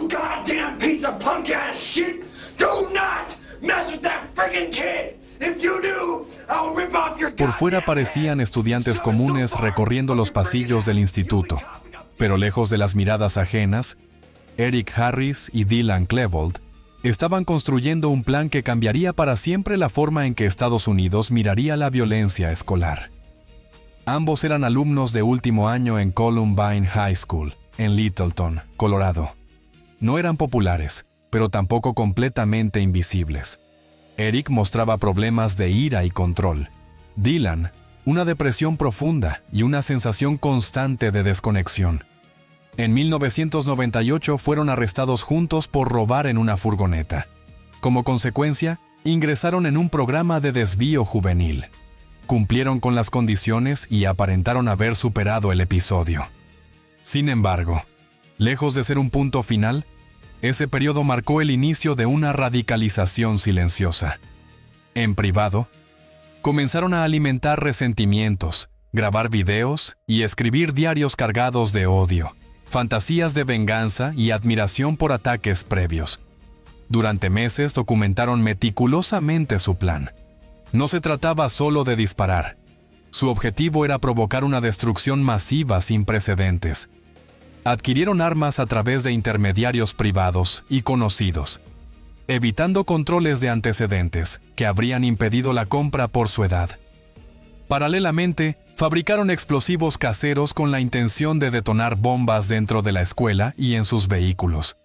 You goddamn piece of punk-ass shit! Do not mess with that friggin' kid! If you do, I'll rip off your Por fuera parecían estudiantes comunes recorriendo los pasillos del instituto, pero lejos de las miradas ajenas, Eric Harris y Dylan Klebold estaban construyendo un plan que cambiaría para siempre la forma en que Estados Unidos miraría la violencia escolar. Ambos eran alumnos de último año en Columbine High School, en Littleton, Colorado. No eran populares, pero tampoco completamente invisibles. Eric mostraba problemas de ira y control. Dylan, una depresión profunda y una sensación constante de desconexión. En 1998 fueron arrestados juntos por robar en una furgoneta. Como consecuencia, ingresaron en un programa de desvío juvenil. Cumplieron con las condiciones y aparentaron haber superado el episodio. Sin embargo, lejos de ser un punto final, ese periodo marcó el inicio de una radicalización silenciosa. En privado, comenzaron a alimentar resentimientos, grabar videos y escribir diarios cargados de odio, fantasías de venganza y admiración por ataques previos. Durante meses documentaron meticulosamente su plan. No se trataba solo de disparar. Su objetivo era provocar una destrucción masiva sin precedentes. Adquirieron armas a través de intermediarios privados y conocidos, evitando controles de antecedentes que habrían impedido la compra por su edad. Paralelamente, fabricaron explosivos caseros con la intención de detonar bombas dentro de la escuela y en sus vehículos.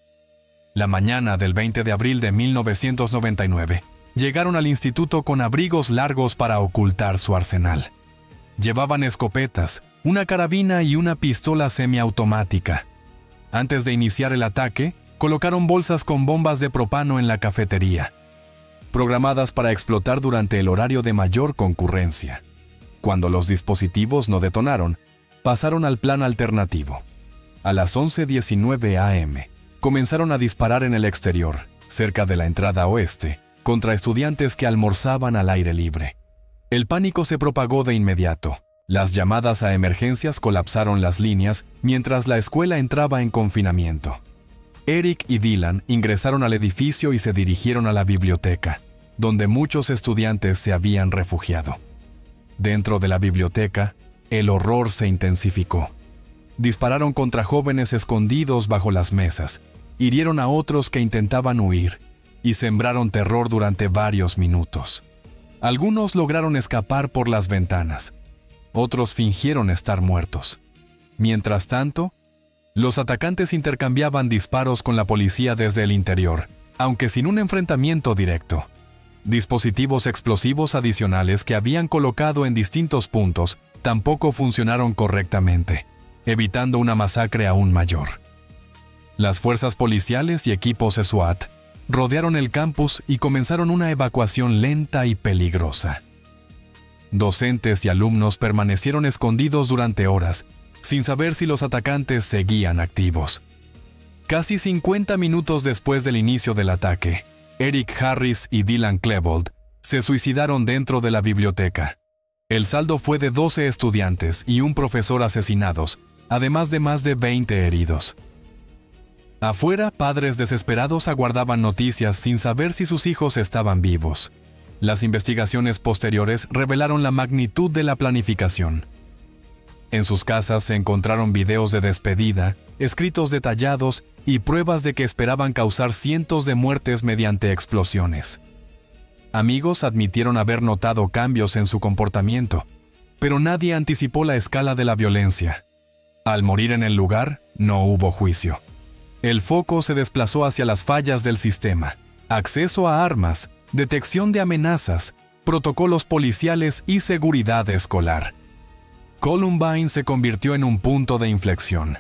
La mañana del 20 de abril de 1999, llegaron al instituto con abrigos largos para ocultar su arsenal. Llevaban escopetas, una carabina y una pistola semiautomática. Antes de iniciar el ataque, colocaron bolsas con bombas de propano en la cafetería, programadas para explotar durante el horario de mayor concurrencia. Cuando los dispositivos no detonaron, pasaron al plan alternativo. A las 11:19 am, comenzaron a disparar en el exterior, cerca de la entrada oeste, contra estudiantes que almorzaban al aire libre. El pánico se propagó de inmediato. Las llamadas a emergencias colapsaron las líneas mientras la escuela entraba en confinamiento. Eric y Dylan ingresaron al edificio y se dirigieron a la biblioteca, donde muchos estudiantes se habían refugiado. Dentro de la biblioteca, el horror se intensificó. Dispararon contra jóvenes escondidos bajo las mesas, hirieron a otros que intentaban huir y sembraron terror durante varios minutos. Algunos lograron escapar por las ventanas. Otros fingieron estar muertos. Mientras tanto, los atacantes intercambiaban disparos con la policía desde el interior, aunque sin un enfrentamiento directo. Dispositivos explosivos adicionales que habían colocado en distintos puntos tampoco funcionaron correctamente, evitando una masacre aún mayor. Las fuerzas policiales y equipos SWAT rodearon el campus y comenzaron una evacuación lenta y peligrosa. Docentes y alumnos permanecieron escondidos durante horas, sin saber si los atacantes seguían activos. Casi 50 minutos después del inicio del ataque, Eric Harris y Dylan Klebold se suicidaron dentro de la biblioteca. El saldo fue de 12 estudiantes y un profesor asesinados, además de más de 20 heridos. Afuera, padres desesperados aguardaban noticias sin saber si sus hijos estaban vivos. Las investigaciones posteriores revelaron la magnitud de la planificación. En sus casas se encontraron videos de despedida, escritos detallados y pruebas de que esperaban causar cientos de muertes mediante explosiones. Amigos admitieron haber notado cambios en su comportamiento, pero nadie anticipó la escala de la violencia. Al morir en el lugar, no hubo juicio. El foco se desplazó hacia las fallas del sistema, acceso a armas, detección de amenazas, protocolos policiales y seguridad escolar. Columbine se convirtió en un punto de inflexión.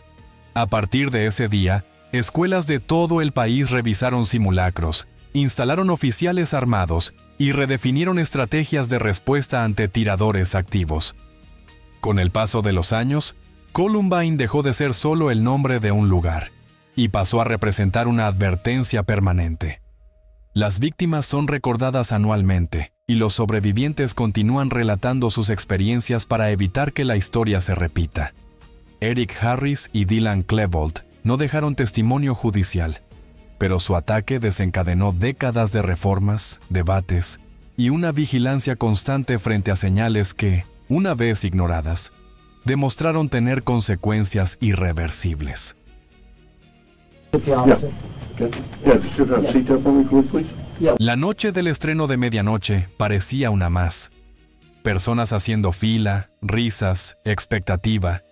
A partir de ese día, escuelas de todo el país revisaron simulacros, instalaron oficiales armados y redefinieron estrategias de respuesta ante tiradores activos. Con el paso de los años, Columbine dejó de ser solo el nombre de un lugar y pasó a representar una advertencia permanente. Las víctimas son recordadas anualmente y los sobrevivientes continúan relatando sus experiencias para evitar que la historia se repita. Eric Harris y Dylan Klebold no dejaron testimonio judicial, pero su ataque desencadenó décadas de reformas, debates y una vigilancia constante frente a señales que, una vez ignoradas, demostraron tener consecuencias irreversibles. La noche del estreno de medianoche parecía una más. Personas haciendo fila, risas, expectativa.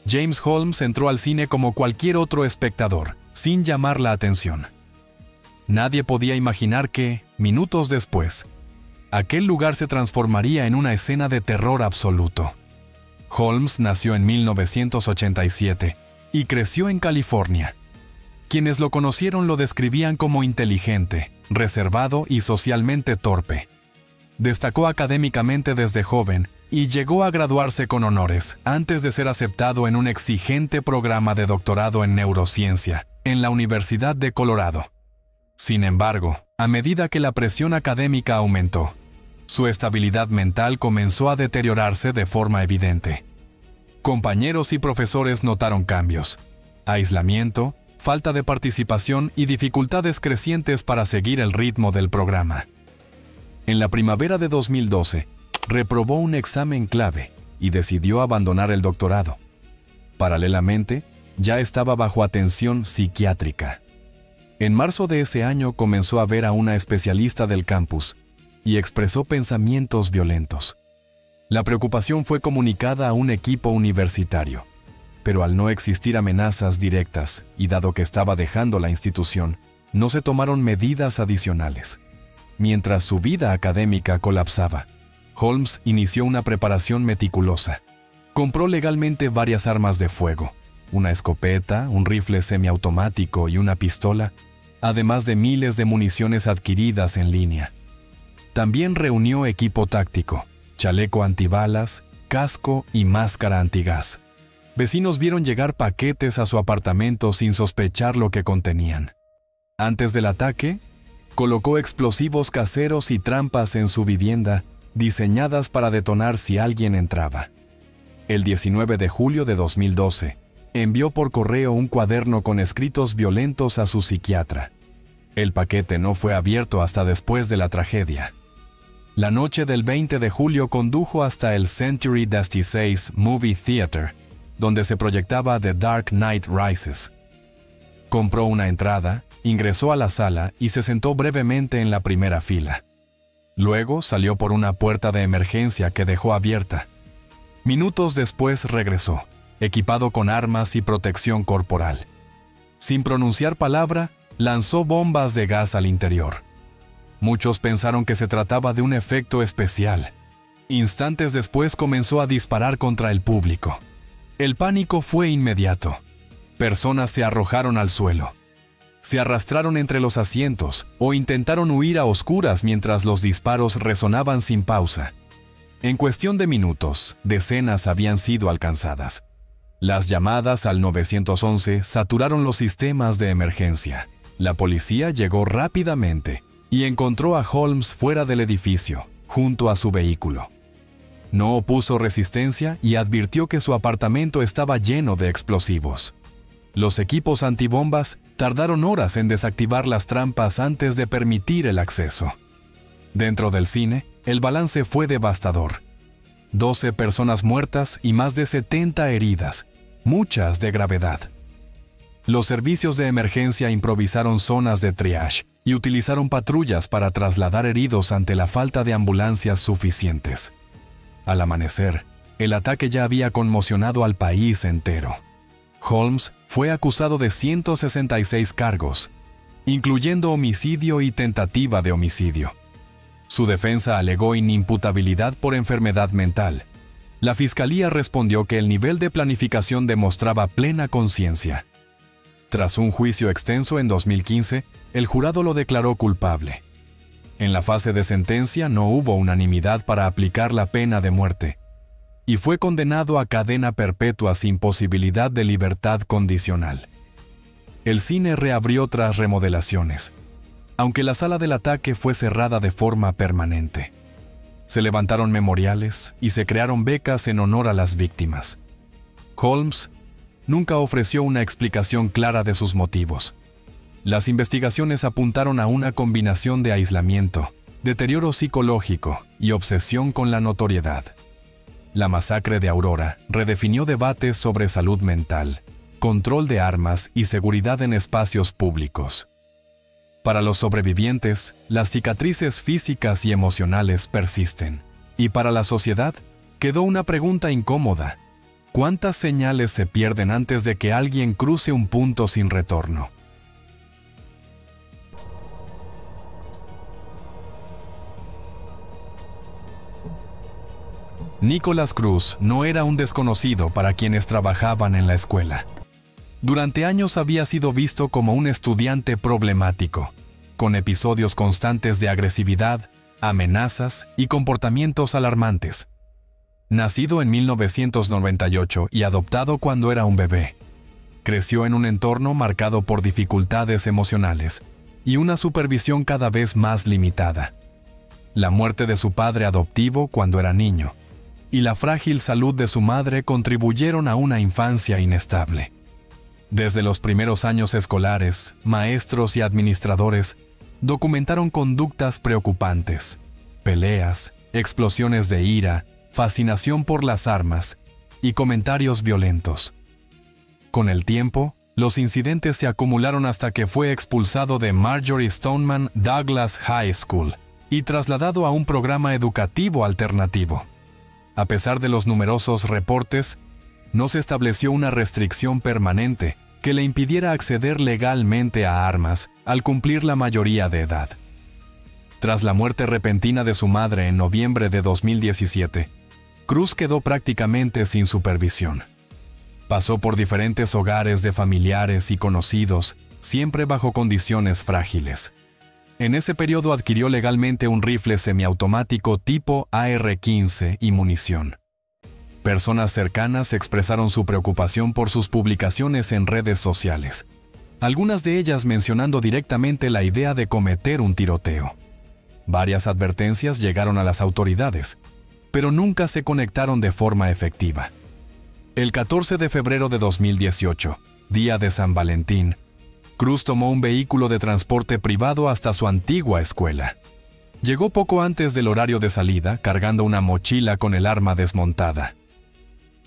James Holmes entró al cine como cualquier otro espectador, sin llamar la atención. Nadie podía imaginar que, minutos después, aquel lugar se transformaría en una escena de terror absoluto. Holmes nació en 1987 y creció en California. Quienes lo conocieron lo describían como inteligente, reservado y socialmente torpe. Destacó académicamente desde joven y llegó a graduarse con honores antes de ser aceptado en un exigente programa de doctorado en neurociencia en la Universidad de Colorado. Sin embargo, a medida que la presión académica aumentó, su estabilidad mental comenzó a deteriorarse de forma evidente. Compañeros y profesores notaron cambios: aislamiento, falta de participación y dificultades crecientes para seguir el ritmo del programa. En la primavera de 2012, reprobó un examen clave y decidió abandonar el doctorado. Paralelamente, ya estaba bajo atención psiquiátrica. En marzo de ese año comenzó a ver a una especialista del campus y expresó pensamientos violentos. La preocupación fue comunicada a un equipo universitario, pero al no existir amenazas directas y dado que estaba dejando la institución, no se tomaron medidas adicionales. Mientras su vida académica colapsaba, Holmes inició una preparación meticulosa. Compró legalmente varias armas de fuego, una escopeta, un rifle semiautomático y una pistola, además de miles de municiones adquiridas en línea. También reunió equipo táctico, chaleco antibalas, casco y máscara antigás. Vecinos vieron llegar paquetes a su apartamento sin sospechar lo que contenían. Antes del ataque, colocó explosivos caseros y trampas en su vivienda, diseñadas para detonar si alguien entraba. El 19 de julio de 2012, envió por correo un cuaderno con escritos violentos a su psiquiatra. El paquete no fue abierto hasta después de la tragedia. La noche del 20 de julio condujo hasta el Century 16 Movie Theater, donde se proyectaba The Dark Knight Rises. Compró una entrada, ingresó a la sala y se sentó brevemente en la primera fila. Luego salió por una puerta de emergencia que dejó abierta. Minutos después regresó, equipado con armas y protección corporal. Sin pronunciar palabra, lanzó bombas de gas al interior. Muchos pensaron que se trataba de un efecto especial. Instantes después comenzó a disparar contra el público. El pánico fue inmediato. Personas se arrojaron al suelo. Se arrastraron entre los asientos o intentaron huir a oscuras mientras los disparos resonaban sin pausa. En cuestión de minutos, decenas habían sido alcanzadas. Las llamadas al 911 saturaron los sistemas de emergencia. La policía llegó rápidamente y encontró a Holmes fuera del edificio, junto a su vehículo. No opuso resistencia y advirtió que su apartamento estaba lleno de explosivos. Los equipos antibombas tardaron horas en desactivar las trampas antes de permitir el acceso. Dentro del cine, el balance fue devastador. 12 personas muertas y más de 70 heridas, muchas de gravedad. Los servicios de emergencia improvisaron zonas de triage y utilizaron patrullas para trasladar heridos ante la falta de ambulancias suficientes. Al amanecer, el ataque ya había conmocionado al país entero. Holmes fue acusado de 166 cargos, incluyendo homicidio y tentativa de homicidio. Su defensa alegó inimputabilidad por enfermedad mental. La fiscalía respondió que el nivel de planificación demostraba plena conciencia. Tras un juicio extenso en 2015, el jurado lo declaró culpable. En la fase de sentencia no hubo unanimidad para aplicar la pena de muerte, y fue condenado a cadena perpetua sin posibilidad de libertad condicional. El cine reabrió tras remodelaciones, aunque la sala del ataque fue cerrada de forma permanente. Se levantaron memoriales y se crearon becas en honor a las víctimas. Holmes nunca ofreció una explicación clara de sus motivos. Las investigaciones apuntaron a una combinación de aislamiento, deterioro psicológico y obsesión con la notoriedad. La masacre de Aurora redefinió debates sobre salud mental, control de armas y seguridad en espacios públicos. Para los sobrevivientes, las cicatrices físicas y emocionales persisten. Y para la sociedad, quedó una pregunta incómoda. ¿Cuántas señales se pierden antes de que alguien cruce un punto sin retorno? Nicholas Cruz no era un desconocido para quienes trabajaban en la escuela. Durante años había sido visto como un estudiante problemático, con episodios constantes de agresividad, amenazas y comportamientos alarmantes. Nacido en 1998 y adoptado cuando era un bebé, creció en un entorno marcado por dificultades emocionales y una supervisión cada vez más limitada. La muerte de su padre adoptivo cuando era niño y la frágil salud de su madre contribuyeron a una infancia inestable. Desde los primeros años escolares, maestros y administradores documentaron conductas preocupantes, peleas, explosiones de ira, fascinación por las armas y comentarios violentos. Con el tiempo, los incidentes se acumularon hasta que fue expulsado de Marjory Stoneman Douglas High School y trasladado a un programa educativo alternativo. A pesar de los numerosos reportes, no se estableció una restricción permanente que le impidiera acceder legalmente a armas al cumplir la mayoría de edad. Tras la muerte repentina de su madre en noviembre de 2017, Cruz quedó prácticamente sin supervisión. Pasó por diferentes hogares de familiares y conocidos, siempre bajo condiciones frágiles. En ese periodo adquirió legalmente un rifle semiautomático tipo AR-15 y munición. Personas cercanas expresaron su preocupación por sus publicaciones en redes sociales, algunas de ellas mencionando directamente la idea de cometer un tiroteo. Varias advertencias llegaron a las autoridades, pero nunca se conectaron de forma efectiva. El 14 de febrero de 2018, día de San Valentín, Cruz tomó un vehículo de transporte privado hasta su antigua escuela. Llegó poco antes del horario de salida, cargando una mochila con el arma desmontada.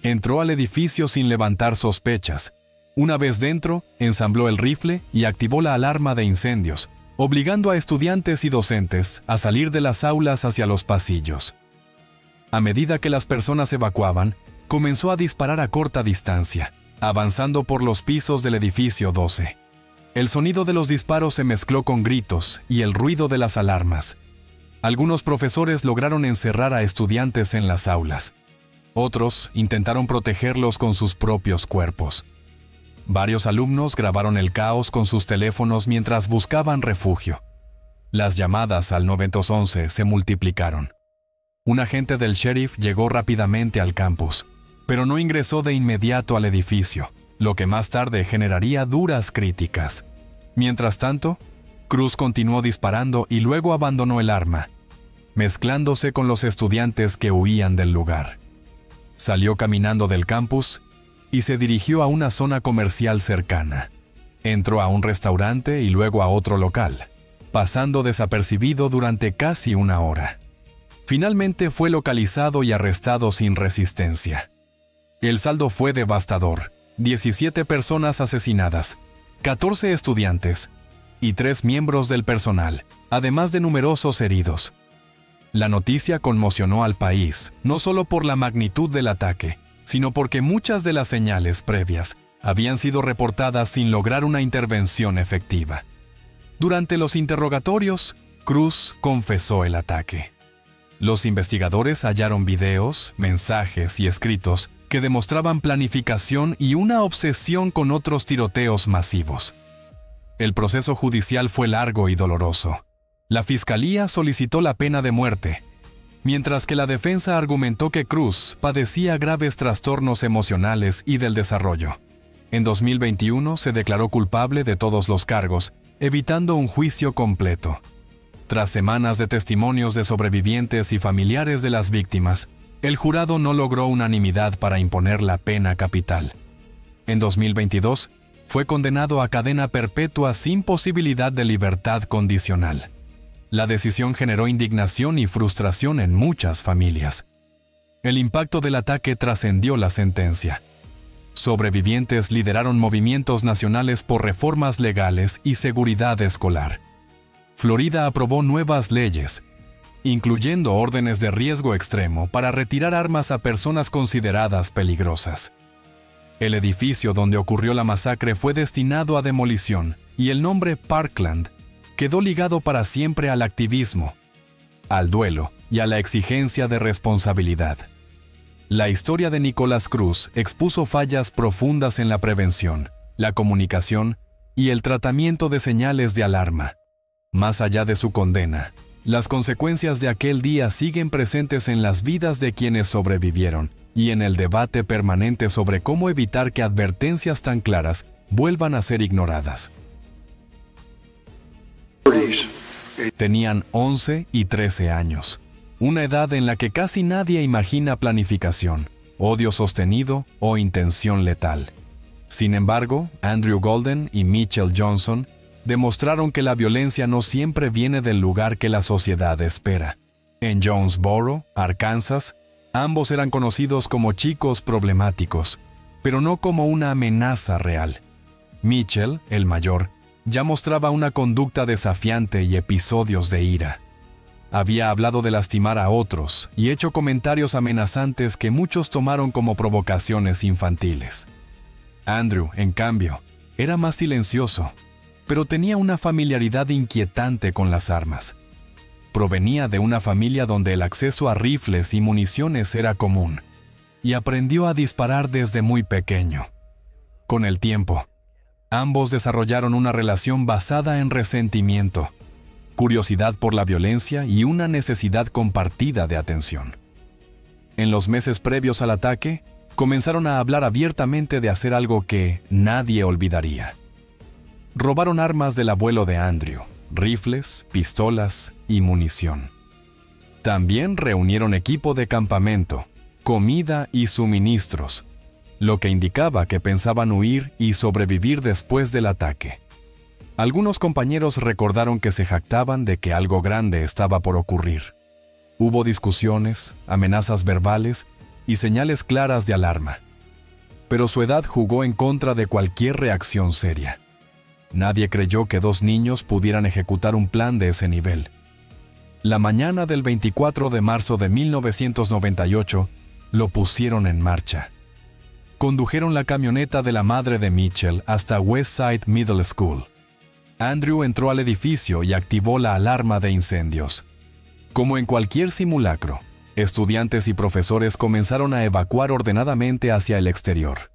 Entró al edificio sin levantar sospechas. Una vez dentro, ensambló el rifle y activó la alarma de incendios, obligando a estudiantes y docentes a salir de las aulas hacia los pasillos. A medida que las personas evacuaban, comenzó a disparar a corta distancia, avanzando por los pisos del edificio 12. El sonido de los disparos se mezcló con gritos y el ruido de las alarmas. Algunos profesores lograron encerrar a estudiantes en las aulas. Otros intentaron protegerlos con sus propios cuerpos. Varios alumnos grabaron el caos con sus teléfonos mientras buscaban refugio. Las llamadas al 911 se multiplicaron. Un agente del sheriff llegó rápidamente al campus, pero no ingresó de inmediato al edificio, lo que más tarde generaría duras críticas. Mientras tanto, Cruz continuó disparando y luego abandonó el arma, mezclándose con los estudiantes que huían del lugar. Salió caminando del campus y se dirigió a una zona comercial cercana. Entró a un restaurante y luego a otro local, pasando desapercibido durante casi una hora. Finalmente fue localizado y arrestado sin resistencia. El saldo fue devastador: 17 personas asesinadas, 14 estudiantes y 3 miembros del personal, además de numerosos heridos. La noticia conmocionó al país, no solo por la magnitud del ataque, sino porque muchas de las señales previas habían sido reportadas sin lograr una intervención efectiva. Durante los interrogatorios, Cruz confesó el ataque. Los investigadores hallaron videos, mensajes y escritos que demostraban planificación y una obsesión con otros tiroteos masivos. El proceso judicial fue largo y doloroso. La fiscalía solicitó la pena de muerte, mientras que la defensa argumentó que Cruz padecía graves trastornos emocionales y del desarrollo. En 2021 se declaró culpable de todos los cargos, evitando un juicio completo. Tras semanas de testimonios de sobrevivientes y familiares de las víctimas, el jurado no logró unanimidad para imponer la pena capital. En 2022, fue condenado a cadena perpetua sin posibilidad de libertad condicional. La decisión generó indignación y frustración en muchas familias. El impacto del ataque trascendió la sentencia. Sobrevivientes lideraron movimientos nacionales por reformas legales y seguridad escolar. Florida aprobó nuevas leyes, incluyendo órdenes de riesgo extremo para retirar armas a personas consideradas peligrosas. El edificio donde ocurrió la masacre fue destinado a demolición y el nombre Parkland quedó ligado para siempre al activismo, al duelo y a la exigencia de responsabilidad. La historia de Nicholas Cruz expuso fallas profundas en la prevención, la comunicación y el tratamiento de señales de alarma. Más allá de su condena, las consecuencias de aquel día siguen presentes en las vidas de quienes sobrevivieron y en el debate permanente sobre cómo evitar que advertencias tan claras vuelvan a ser ignoradas. Tenían 11 y 13 años, una edad en la que casi nadie imagina planificación, odio sostenido o intención letal. Sin embargo, Andrew Golden y Mitchell Johnson demostraron que la violencia no siempre viene del lugar que la sociedad espera. En Jonesboro, Arkansas, ambos eran conocidos como chicos problemáticos, pero no como una amenaza real. Mitchell, el mayor, ya mostraba una conducta desafiante y episodios de ira. Había hablado de lastimar a otros y hecho comentarios amenazantes que muchos tomaron como provocaciones infantiles. Andrew, en cambio, era más silencioso, pero tenía una familiaridad inquietante con las armas. Provenía de una familia donde el acceso a rifles y municiones era común, y aprendió a disparar desde muy pequeño. Con el tiempo, ambos desarrollaron una relación basada en resentimiento, curiosidad por la violencia y una necesidad compartida de atención. En los meses previos al ataque, comenzaron a hablar abiertamente de hacer algo que nadie olvidaría. Robaron armas del abuelo de Andrew, rifles, pistolas y munición. También reunieron equipo de campamento, comida y suministros, lo que indicaba que pensaban huir y sobrevivir después del ataque. Algunos compañeros recordaron que se jactaban de que algo grande estaba por ocurrir. Hubo discusiones, amenazas verbales y señales claras de alarma. Pero su edad jugó en contra de cualquier reacción seria. Nadie creyó que dos niños pudieran ejecutar un plan de ese nivel. La mañana del 24 de marzo de 1998, lo pusieron en marcha. Condujeron la camioneta de la madre de Mitchell hasta Westside Middle School. Andrew entró al edificio y activó la alarma de incendios. Como en cualquier simulacro, estudiantes y profesores comenzaron a evacuar ordenadamente hacia el exterior.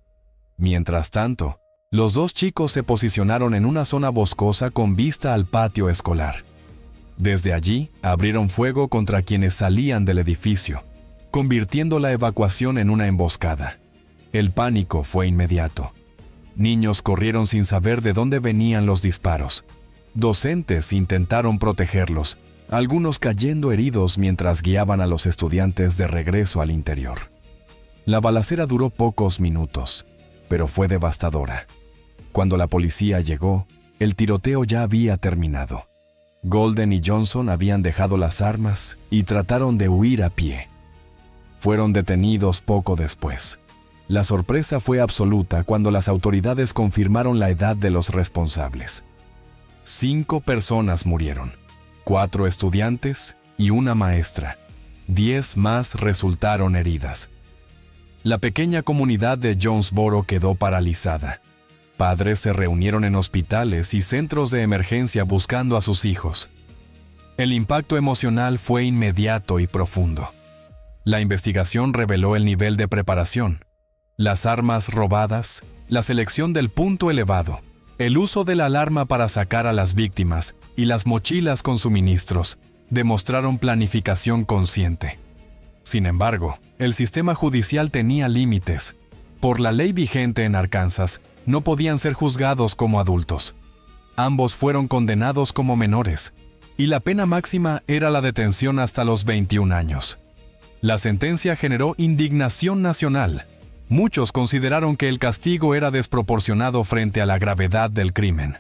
Mientras tanto, los dos chicos se posicionaron en una zona boscosa con vista al patio escolar. Desde allí, abrieron fuego contra quienes salían del edificio, convirtiendo la evacuación en una emboscada. El pánico fue inmediato. Niños corrieron sin saber de dónde venían los disparos. Docentes intentaron protegerlos, algunos cayendo heridos mientras guiaban a los estudiantes de regreso al interior. La balacera duró pocos minutos, pero fue devastadora. Cuando la policía llegó, el tiroteo ya había terminado. Golden y Johnson habían dejado las armas y trataron de huir a pie. Fueron detenidos poco después. La sorpresa fue absoluta cuando las autoridades confirmaron la edad de los responsables. 5 personas murieron, 4 estudiantes y una maestra. 10 más resultaron heridas. La pequeña comunidad de Jonesboro quedó paralizada. Padres se reunieron en hospitales y centros de emergencia buscando a sus hijos. El impacto emocional fue inmediato y profundo. La investigación reveló el nivel de preparación, las armas robadas, la selección del punto elevado, el uso de la alarma para sacar a las víctimas y las mochilas con suministros demostraron planificación consciente. Sin embargo, el sistema judicial tenía límites. Por la ley vigente en Arkansas, no podían ser juzgados como adultos. Ambos fueron condenados como menores, y la pena máxima era la detención hasta los 21 años. La sentencia generó indignación nacional. Muchos consideraron que el castigo era desproporcionado frente a la gravedad del crimen.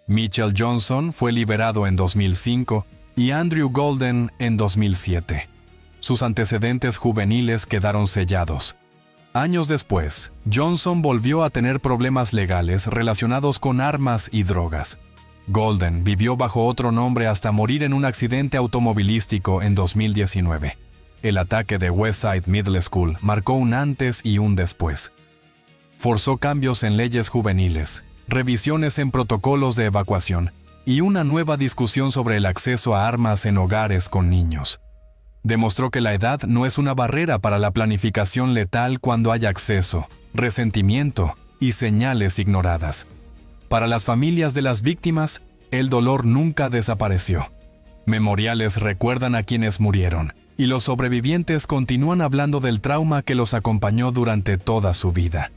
Mitchell Johnson fue liberado en 2005 y Andrew Golden en 2007. Sus antecedentes juveniles quedaron sellados. Años después, Johnson volvió a tener problemas legales relacionados con armas y drogas. Golden vivió bajo otro nombre hasta morir en un accidente automovilístico en 2019. El ataque de Westside Middle School marcó un antes y un después. Forzó cambios en leyes juveniles, revisiones en protocolos de evacuación y una nueva discusión sobre el acceso a armas en hogares con niños. Demostró que la edad no es una barrera para la planificación letal cuando hay acceso, resentimiento y señales ignoradas. Para las familias de las víctimas, el dolor nunca desapareció. Memoriales recuerdan a quienes murieron, y los sobrevivientes continúan hablando del trauma que los acompañó durante toda su vida.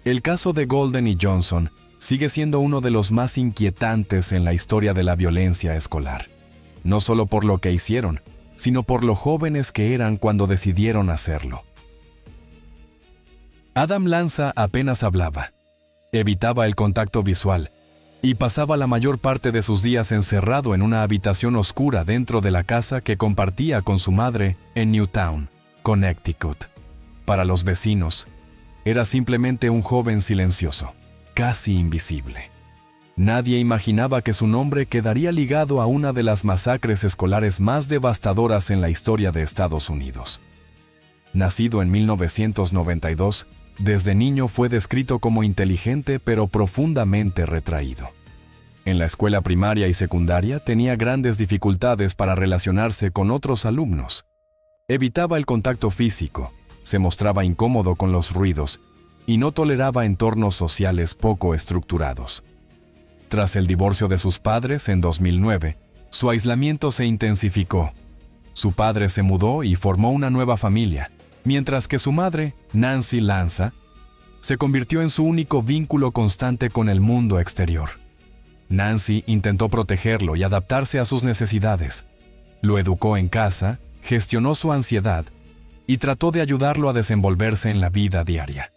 El caso de Golden y Johnson sigue siendo uno de los más inquietantes en la historia de la violencia escolar. No solo por lo que hicieron, sino por lo jóvenes que eran cuando decidieron hacerlo. Adam Lanza apenas hablaba, evitaba el contacto visual y pasaba la mayor parte de sus días encerrado en una habitación oscura dentro de la casa que compartía con su madre en Newtown, Connecticut. Para los vecinos, era simplemente un joven silencioso, casi invisible. Nadie imaginaba que su nombre quedaría ligado a una de las masacres escolares más devastadoras en la historia de Estados Unidos. Nacido en 1992, desde niño fue descrito como inteligente pero profundamente retraído. En la escuela primaria y secundaria tenía grandes dificultades para relacionarse con otros alumnos. Evitaba el contacto físico, se mostraba incómodo con los ruidos y no toleraba entornos sociales poco estructurados. Tras el divorcio de sus padres en 2009, su aislamiento se intensificó. Su padre se mudó y formó una nueva familia, mientras que su madre, Nancy Lanza, se convirtió en su único vínculo constante con el mundo exterior. Nancy intentó protegerlo y adaptarse a sus necesidades. Lo educó en casa, gestionó su ansiedad y trató de ayudarlo a desenvolverse en la vida diaria.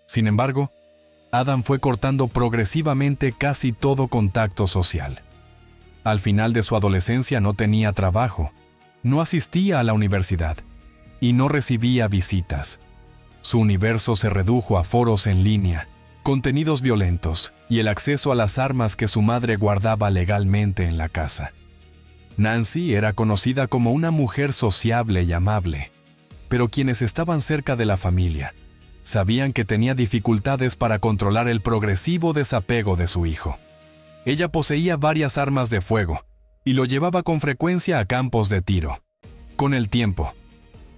Sin embargo, Adam fue cortando progresivamente casi todo contacto social. Al final de su adolescencia no tenía trabajo, no asistía a la universidad y no recibía visitas. Su universo se redujo a foros en línea, contenidos violentos y el acceso a las armas que su madre guardaba legalmente en la casa. Nancy era conocida como una mujer sociable y amable, pero quienes estaban cerca de la familia sabían que tenía dificultades para controlar el progresivo desapego de su hijo. Ella poseía varias armas de fuego y lo llevaba con frecuencia a campos de tiro. Con el tiempo,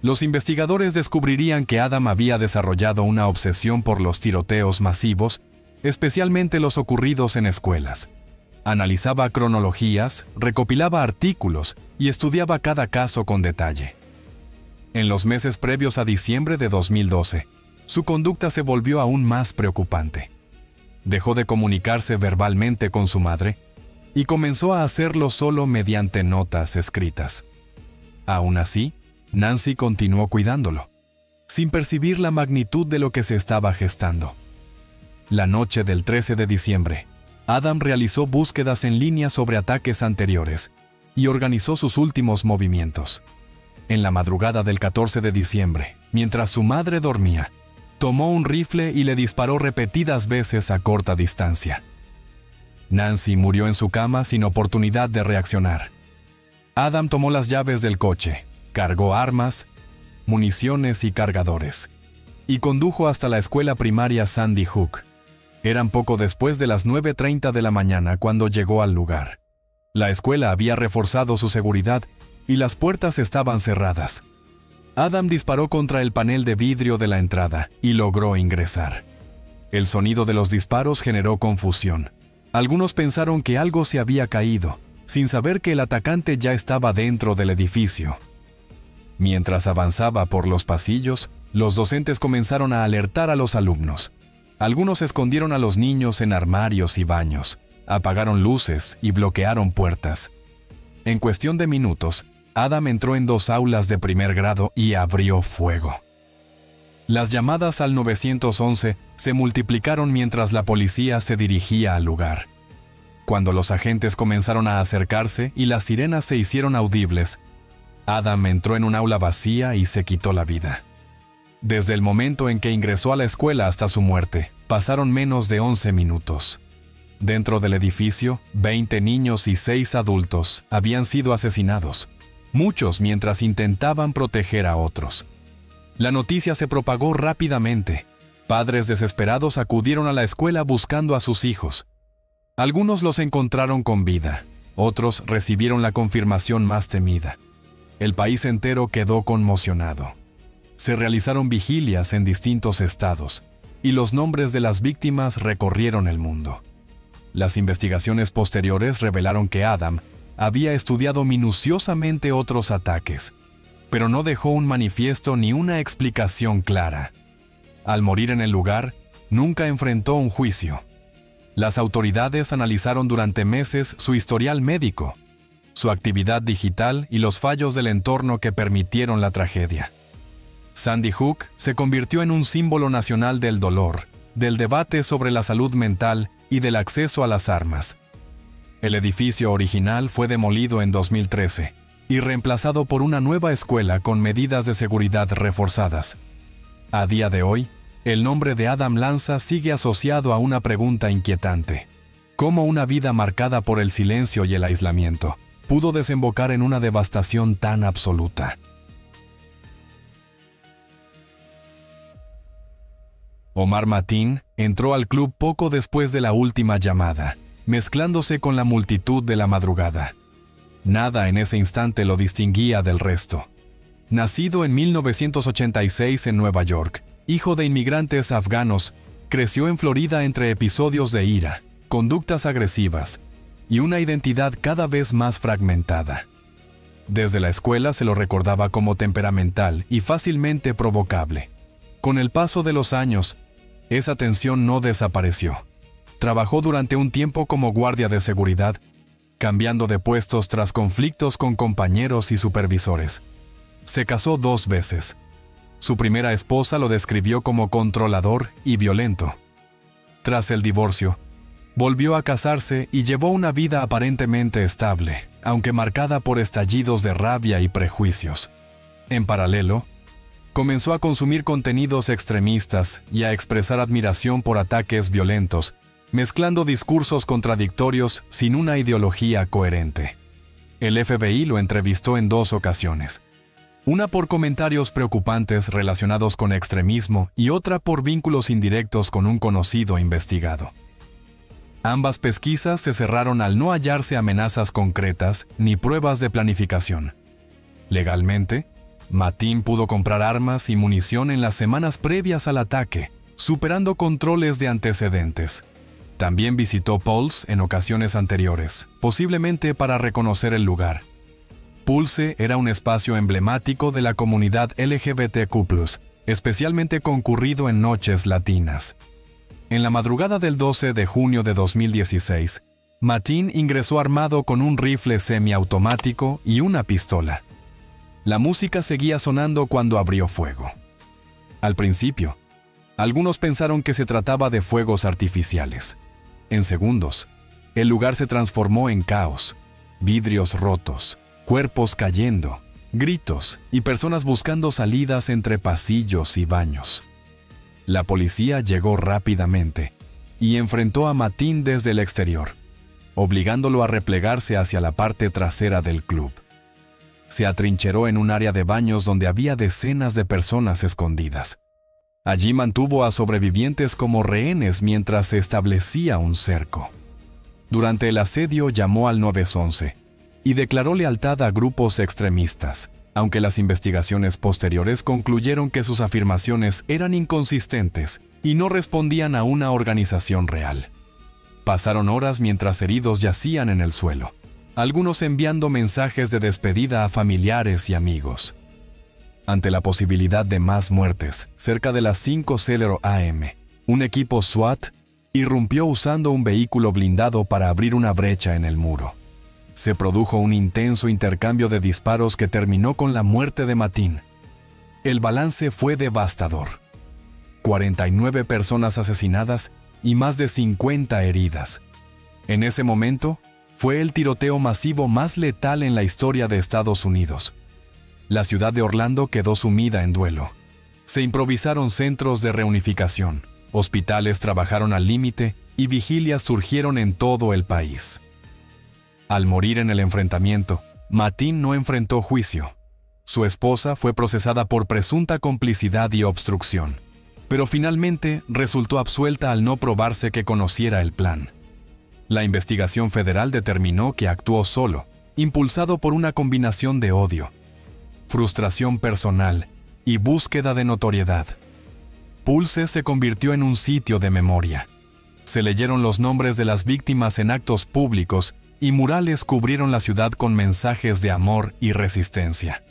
los investigadores descubrirían que Adam había desarrollado una obsesión por los tiroteos masivos, especialmente los ocurridos en escuelas. Analizaba cronologías, recopilaba artículos y estudiaba cada caso con detalle. En los meses previos a diciembre de 2012, su conducta se volvió aún más preocupante. Dejó de comunicarse verbalmente con su madre y comenzó a hacerlo solo mediante notas escritas. Aún así, Nancy continuó cuidándolo, sin percibir la magnitud de lo que se estaba gestando. La noche del 13 de diciembre, Adam realizó búsquedas en línea sobre ataques anteriores y organizó sus últimos movimientos. En la madrugada del 14 de diciembre, mientras su madre dormía, tomó un rifle y le disparó repetidas veces a corta distancia. Nancy murió en su cama sin oportunidad de reaccionar. Adam tomó las llaves del coche, cargó armas, municiones y cargadores, y condujo hasta la escuela primaria Sandy Hook. Eran poco después de las 9:30 de la mañana cuando llegó al lugar. La escuela había reforzado su seguridad y las puertas estaban cerradas. Adam disparó contra el panel de vidrio de la entrada y logró ingresar. El sonido de los disparos generó confusión. Algunos pensaron que algo se había caído, sin saber que el atacante ya estaba dentro del edificio. Mientras avanzaba por los pasillos, los docentes comenzaron a alertar a los alumnos. Algunos escondieron a los niños en armarios y baños, apagaron luces y bloquearon puertas. En cuestión de minutos, Adam entró en 2 aulas de primer grado y abrió fuego. Las llamadas al 911 se multiplicaron mientras la policía se dirigía al lugar. Cuando los agentes comenzaron a acercarse y las sirenas se hicieron audibles, Adam entró en un aula vacía y se quitó la vida. Desde el momento en que ingresó a la escuela hasta su muerte, pasaron menos de 11 minutos. Dentro del edificio, 20 niños y 6 adultos habían sido asesinados, muchos mientras intentaban proteger a otros. La noticia se propagó rápidamente. Padres desesperados acudieron a la escuela buscando a sus hijos. Algunos los encontraron con vida, otros recibieron la confirmación más temida. El país entero quedó conmocionado. Se realizaron vigilias en distintos estados, y los nombres de las víctimas recorrieron el mundo. Las investigaciones posteriores revelaron que Adam había estudiado minuciosamente otros ataques, pero no dejó un manifiesto ni una explicación clara. Al morir en el lugar, nunca enfrentó un juicio. Las autoridades analizaron durante meses su historial médico, su actividad digital y los fallos del entorno que permitieron la tragedia. Sandy Hook se convirtió en un símbolo nacional del dolor, del debate sobre la salud mental y del acceso a las armas. El edificio original fue demolido en 2013 y reemplazado por una nueva escuela con medidas de seguridad reforzadas. A día de hoy, el nombre de Adam Lanza sigue asociado a una pregunta inquietante: ¿cómo una vida marcada por el silencio y el aislamiento pudo desembocar en una devastación tan absoluta? Omar Mateen entró al club poco después de la última llamada, mezclándose con la multitud de la madrugada. Nada en ese instante lo distinguía del resto. Nacido en 1986 en Nueva York, hijo de inmigrantes afganos, creció en Florida entre episodios de ira, conductas agresivas y una identidad cada vez más fragmentada. Desde la escuela se lo recordaba como temperamental y fácilmente provocable. Con el paso de los años, esa tensión no desapareció. Trabajó durante un tiempo como guardia de seguridad, cambiando de puestos tras conflictos con compañeros y supervisores. Se casó 2 veces. Su primera esposa lo describió como controlador y violento. Tras el divorcio, volvió a casarse y llevó una vida aparentemente estable, aunque marcada por estallidos de rabia y prejuicios. En paralelo, comenzó a consumir contenidos extremistas y a expresar admiración por ataques violentos, mezclando discursos contradictorios sin una ideología coherente. El FBI lo entrevistó en 2 ocasiones, una por comentarios preocupantes relacionados con extremismo y otra por vínculos indirectos con un conocido investigado. Ambas pesquisas se cerraron al no hallarse amenazas concretas ni pruebas de planificación. Legalmente, Mateen pudo comprar armas y munición en las semanas previas al ataque, superando controles de antecedentes. También visitó Pulse en ocasiones anteriores, posiblemente para reconocer el lugar. Pulse era un espacio emblemático de la comunidad LGBTQ+, especialmente concurrido en noches latinas. En la madrugada del 12 de junio de 2016, Mateen ingresó armado con un rifle semiautomático y una pistola. La música seguía sonando cuando abrió fuego. Al principio, algunos pensaron que se trataba de fuegos artificiales. En segundos, el lugar se transformó en caos, vidrios rotos, cuerpos cayendo, gritos y personas buscando salidas entre pasillos y baños. La policía llegó rápidamente y enfrentó a Mateen desde el exterior, obligándolo a replegarse hacia la parte trasera del club. Se atrincheró en un área de baños donde había decenas de personas escondidas. Allí mantuvo a sobrevivientes como rehenes mientras se establecía un cerco. Durante el asedio llamó al 911 y declaró lealtad a grupos extremistas, aunque las investigaciones posteriores concluyeron que sus afirmaciones eran inconsistentes y no respondían a una organización real. Pasaron horas mientras heridos yacían en el suelo, algunos enviando mensajes de despedida a familiares y amigos. Ante la posibilidad de más muertes, cerca de las 5:00 am, un equipo SWAT irrumpió usando un vehículo blindado para abrir una brecha en el muro. Se produjo un intenso intercambio de disparos que terminó con la muerte de Mateen. El balance fue devastador. 49 personas asesinadas y más de 50 heridas. En ese momento, fue el tiroteo masivo más letal en la historia de Estados Unidos. La ciudad de Orlando quedó sumida en duelo. Se improvisaron centros de reunificación, hospitales trabajaron al límite y vigilias surgieron en todo el país. Al morir en el enfrentamiento, Mateen no enfrentó juicio. Su esposa fue procesada por presunta complicidad y obstrucción, pero finalmente resultó absuelta al no probarse que conociera el plan. La investigación federal determinó que actuó solo, impulsado por una combinación de odio, frustración personal y búsqueda de notoriedad. Pulse se convirtió en un sitio de memoria. Se leyeron los nombres de las víctimas en actos públicos y murales cubrieron la ciudad con mensajes de amor y resistencia.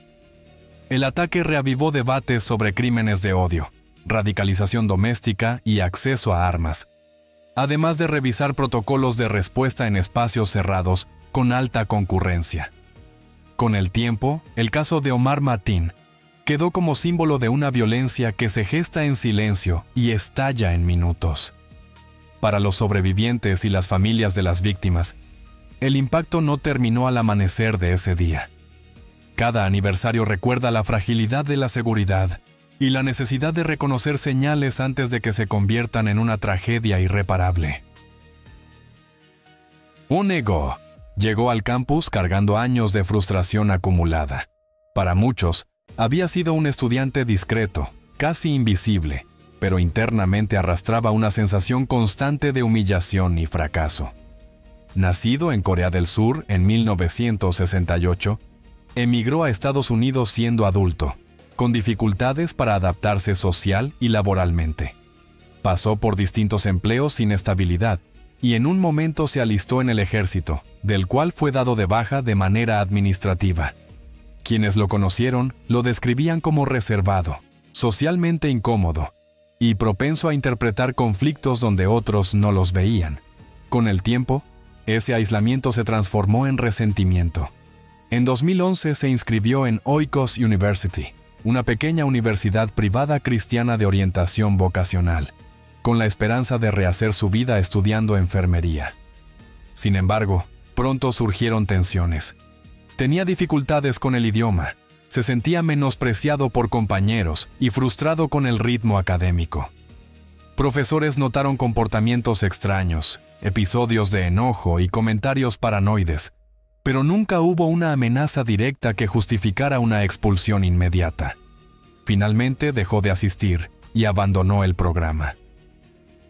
El ataque reavivó debates sobre crímenes de odio, radicalización doméstica y acceso a armas, además de revisar protocolos de respuesta en espacios cerrados con alta concurrencia. Con el tiempo, el caso de Omar Mateen quedó como símbolo de una violencia que se gesta en silencio y estalla en minutos. Para los sobrevivientes y las familias de las víctimas, el impacto no terminó al amanecer de ese día. Cada aniversario recuerda la fragilidad de la seguridad y la necesidad de reconocer señales antes de que se conviertan en una tragedia irreparable. Go llegó al campus cargando años de frustración acumulada. Para muchos, había sido un estudiante discreto, casi invisible, pero internamente arrastraba una sensación constante de humillación y fracaso. Nacido en Corea del Sur en 1968, emigró a Estados Unidos siendo adulto, con dificultades para adaptarse social y laboralmente. Pasó por distintos empleos sin estabilidad y en un momento se alistó en el ejército, del cual fue dado de baja de manera administrativa. Quienes lo conocieron lo describían como reservado, socialmente incómodo y propenso a interpretar conflictos donde otros no los veían. Con el tiempo, ese aislamiento se transformó en resentimiento. En 2011 se inscribió en Oikos University, una pequeña universidad privada cristiana de orientación vocacional, con la esperanza de rehacer su vida estudiando enfermería. Sin embargo, pronto surgieron tensiones. Tenía dificultades con el idioma, se sentía menospreciado por compañeros y frustrado con el ritmo académico. Profesores notaron comportamientos extraños, episodios de enojo y comentarios paranoides, pero nunca hubo una amenaza directa que justificara una expulsión inmediata. Finalmente dejó de asistir y abandonó el programa.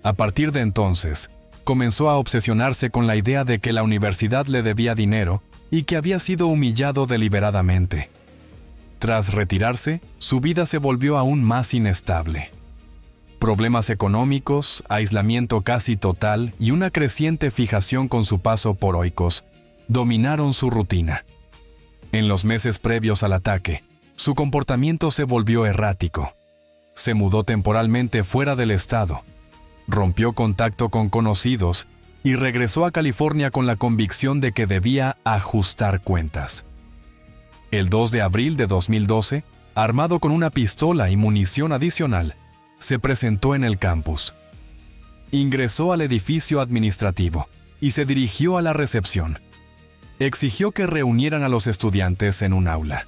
A partir de entonces, comenzó a obsesionarse con la idea de que la universidad le debía dinero y que había sido humillado deliberadamente. Tras retirarse, su vida se volvió aún más inestable. Problemas económicos, aislamiento casi total y una creciente fijación con su paso por Oikos dominaron su rutina. En los meses previos al ataque, su comportamiento se volvió errático. Se mudó temporalmente fuera del estado, rompió contacto con conocidos y regresó a California con la convicción de que debía ajustar cuentas. El 2 de abril de 2012, armado con una pistola y munición adicional, se presentó en el campus. Ingresó al edificio administrativo y se dirigió a la recepción. Exigió que reunieran a los estudiantes en un aula.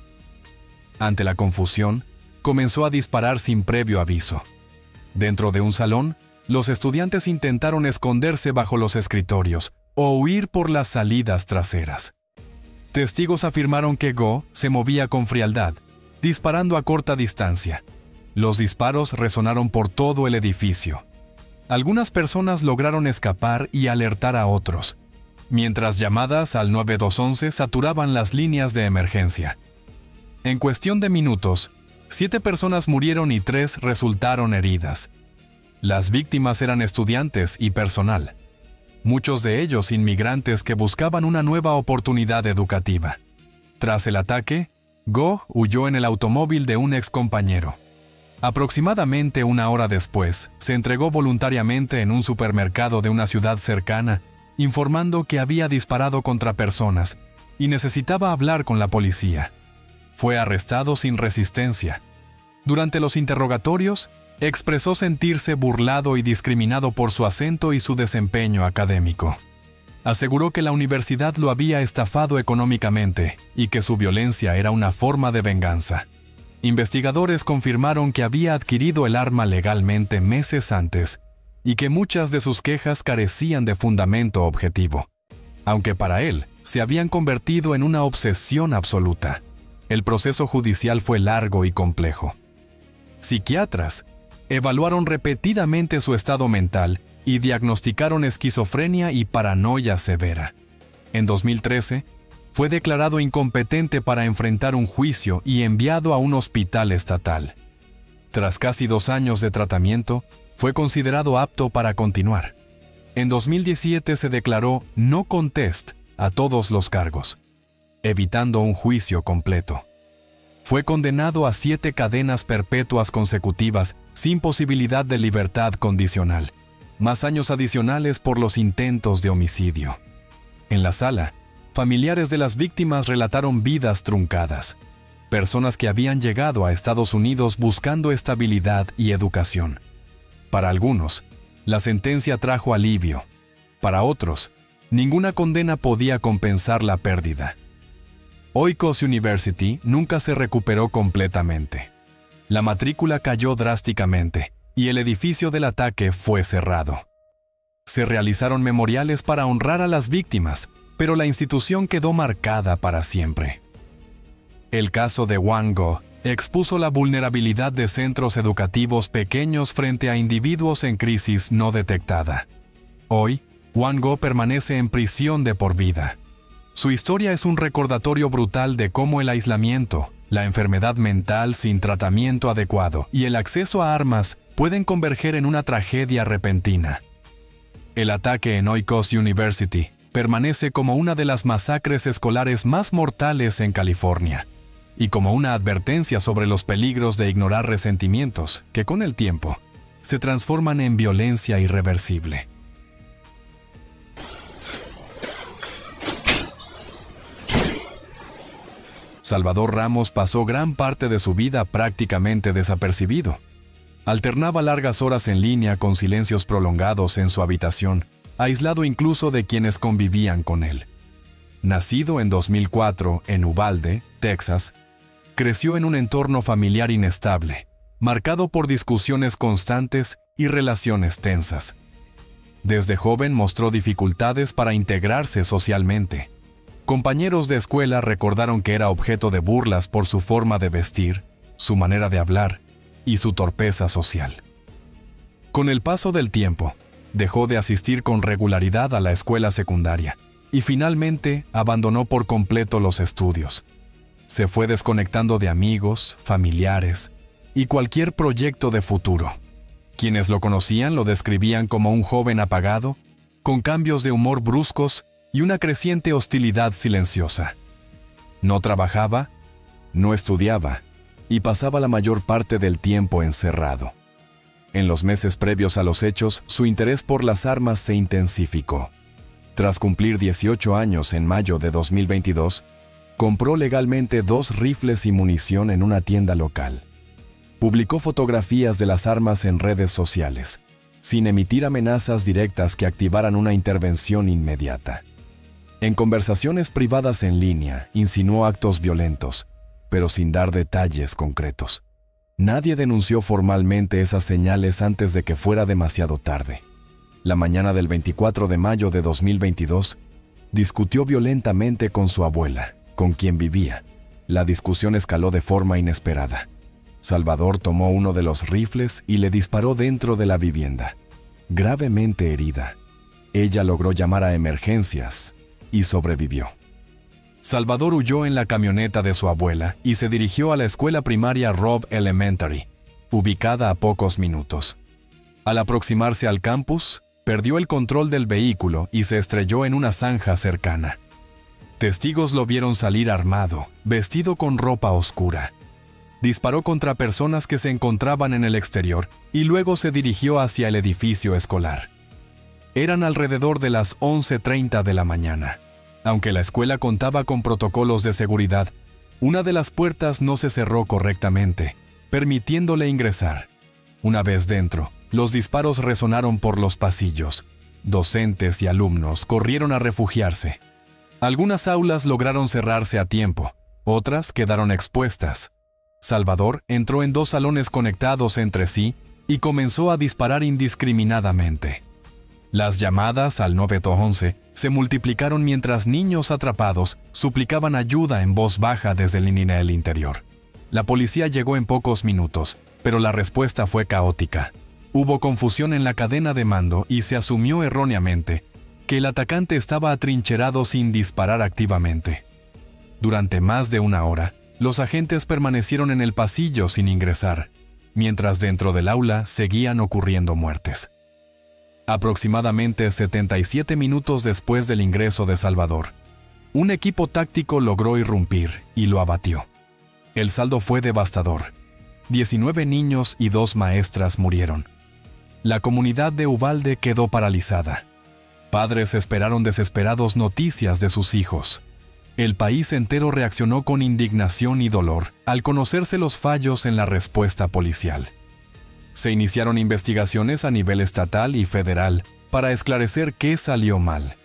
Ante la confusión, comenzó a disparar sin previo aviso. Dentro de un salón, los estudiantes intentaron esconderse bajo los escritorios o huir por las salidas traseras. Testigos afirmaron que Go se movía con frialdad, disparando a corta distancia. Los disparos resonaron por todo el edificio. Algunas personas lograron escapar y alertar a otros, mientras llamadas al 911 saturaban las líneas de emergencia. En cuestión de minutos, 7 personas murieron y 3 resultaron heridas. Las víctimas eran estudiantes y personal, muchos de ellos inmigrantes que buscaban una nueva oportunidad educativa. Tras el ataque, Go huyó en el automóvil de un excompañero. Aproximadamente una hora después, se entregó voluntariamente en un supermercado de una ciudad cercana, informando que había disparado contra personas y necesitaba hablar con la policía. Fue arrestado sin resistencia. Durante los interrogatorios, expresó sentirse burlado y discriminado por su acento y su desempeño académico. Aseguró que la universidad lo había estafado económicamente y que su violencia era una forma de venganza. Investigadores confirmaron que había adquirido el arma legalmente meses antes y que muchas de sus quejas carecían de fundamento objetivo, aunque para él se habían convertido en una obsesión absoluta. El proceso judicial fue largo y complejo. Psiquiatras evaluaron repetidamente su estado mental y diagnosticaron esquizofrenia y paranoia severa. En 2013, fue declarado incompetente para enfrentar un juicio y enviado a un hospital estatal. Tras casi 2 años de tratamiento, fue considerado apto para continuar. En 2017 se declaró no contest a todos los cargos, evitando un juicio completo. Fue condenado a 7 cadenas perpetuas consecutivas sin posibilidad de libertad condicional, más años adicionales por los intentos de homicidio. En la sala, familiares de las víctimas relataron vidas truncadas, personas que habían llegado a Estados Unidos buscando estabilidad y educación. Para algunos, la sentencia trajo alivio. Para otros, ninguna condena podía compensar la pérdida. Oikos University nunca se recuperó completamente. La matrícula cayó drásticamente y el edificio del ataque fue cerrado. Se realizaron memoriales para honrar a las víctimas, pero la institución quedó marcada para siempre. El caso de Hwang-go expuso la vulnerabilidad de centros educativos pequeños frente a individuos en crisis no detectada. Hoy, Hwang-go permanece en prisión de por vida. Su historia es un recordatorio brutal de cómo el aislamiento, la enfermedad mental sin tratamiento adecuado y el acceso a armas pueden converger en una tragedia repentina. El ataque en Oikos University permanece como una de las masacres escolares más mortales en California y como una advertencia sobre los peligros de ignorar resentimientos que con el tiempo se transforman en violencia irreversible. Salvador Ramos pasó gran parte de su vida prácticamente desapercibido. Alternaba largas horas en línea con silencios prolongados en su habitación, aislado incluso de quienes convivían con él. Nacido en 2004 en Uvalde, Texas, creció en un entorno familiar inestable, marcado por discusiones constantes y relaciones tensas. Desde joven mostró dificultades para integrarse socialmente. Compañeros de escuela recordaron que era objeto de burlas por su forma de vestir, su manera de hablar y su torpeza social. Con el paso del tiempo, dejó de asistir con regularidad a la escuela secundaria y finalmente abandonó por completo los estudios. Se fue desconectando de amigos, familiares y cualquier proyecto de futuro. Quienes lo conocían lo describían como un joven apagado, con cambios de humor bruscos y una creciente hostilidad silenciosa. No trabajaba, no estudiaba y pasaba la mayor parte del tiempo encerrado. En los meses previos a los hechos, su interés por las armas se intensificó. Tras cumplir 18 años en mayo de 2022, compró legalmente 2 rifles y munición en una tienda local. Publicó fotografías de las armas en redes sociales, sin emitir amenazas directas que activaran una intervención inmediata. En conversaciones privadas en línea, insinuó actos violentos, pero sin dar detalles concretos. Nadie denunció formalmente esas señales antes de que fuera demasiado tarde. La mañana del 24 de mayo de 2022, discutió violentamente con su abuela, con quien vivía. La discusión escaló de forma inesperada. Salvador tomó uno de los rifles y le disparó dentro de la vivienda. Gravemente herida, ella logró llamar a emergencias y sobrevivió. Salvador huyó en la camioneta de su abuela y se dirigió a la escuela primaria Robb Elementary, ubicada a pocos minutos. Al aproximarse al campus, perdió el control del vehículo y se estrelló en una zanja cercana. Testigos lo vieron salir armado, vestido con ropa oscura. Disparó contra personas que se encontraban en el exterior y luego se dirigió hacia el edificio escolar. Eran alrededor de las 11:30 de la mañana. Aunque la escuela contaba con protocolos de seguridad, una de las puertas no se cerró correctamente, permitiéndole ingresar. Una vez dentro, los disparos resonaron por los pasillos. Docentes y alumnos corrieron a refugiarse. Algunas aulas lograron cerrarse a tiempo, otras quedaron expuestas. Salvador entró en 2 salones conectados entre sí y comenzó a disparar indiscriminadamente. Las llamadas al 911 se multiplicaron mientras niños atrapados suplicaban ayuda en voz baja desde el INEL interior. La policía llegó en pocos minutos, pero la respuesta fue caótica. Hubo confusión en la cadena de mando y se asumió erróneamente que el atacante estaba atrincherado sin disparar activamente. Durante más de 1 hora, los agentes permanecieron en el pasillo sin ingresar, mientras dentro del aula seguían ocurriendo muertes. Aproximadamente 77 minutos después del ingreso de Salvador, un equipo táctico logró irrumpir y lo abatió. El saldo fue devastador. 19 niños y 2 maestras murieron. La comunidad de Uvalde quedó paralizada. Padres esperaron desesperados noticias de sus hijos. El país entero reaccionó con indignación y dolor al conocerse los fallos en la respuesta policial. Se iniciaron investigaciones a nivel estatal y federal para esclarecer qué salió mal.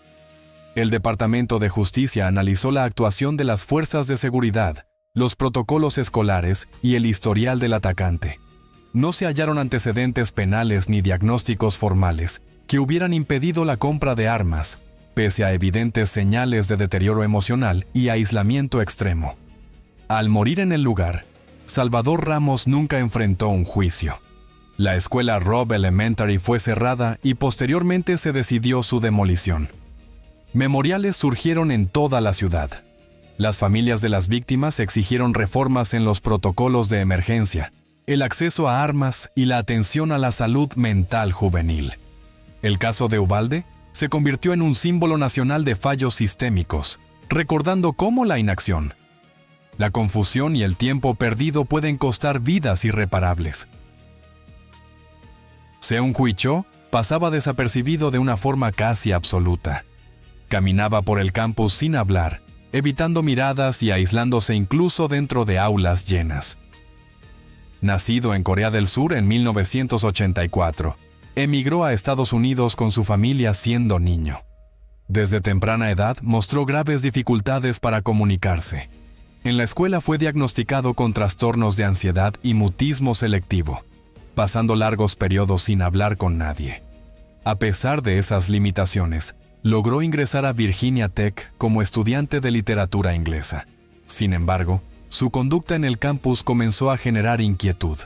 El Departamento de Justicia analizó la actuación de las fuerzas de seguridad, los protocolos escolares y el historial del atacante. No se hallaron antecedentes penales ni diagnósticos formales que hubieran impedido la compra de armas, pese a evidentes señales de deterioro emocional y aislamiento extremo. Al morir en el lugar, Salvador Ramos nunca enfrentó un juicio. La escuela Robb Elementary fue cerrada y posteriormente se decidió su demolición. Memoriales surgieron en toda la ciudad. Las familias de las víctimas exigieron reformas en los protocolos de emergencia, el acceso a armas y la atención a la salud mental juvenil. El caso de Uvalde se convirtió en un símbolo nacional de fallos sistémicos, recordando cómo la inacción, la confusión y el tiempo perdido pueden costar vidas irreparables. Seung-Hui Cho pasaba desapercibido de una forma casi absoluta. Caminaba por el campus sin hablar, evitando miradas y aislándose incluso dentro de aulas llenas. Nacido en Corea del Sur en 1984, emigró a Estados Unidos con su familia siendo niño. Desde temprana edad mostró graves dificultades para comunicarse. En la escuela fue diagnosticado con trastornos de ansiedad y mutismo selectivo, pasando largos periodos sin hablar con nadie. A pesar de esas limitaciones, logró ingresar a Virginia Tech como estudiante de literatura inglesa. Sin embargo, su conducta en el campus comenzó a generar inquietud.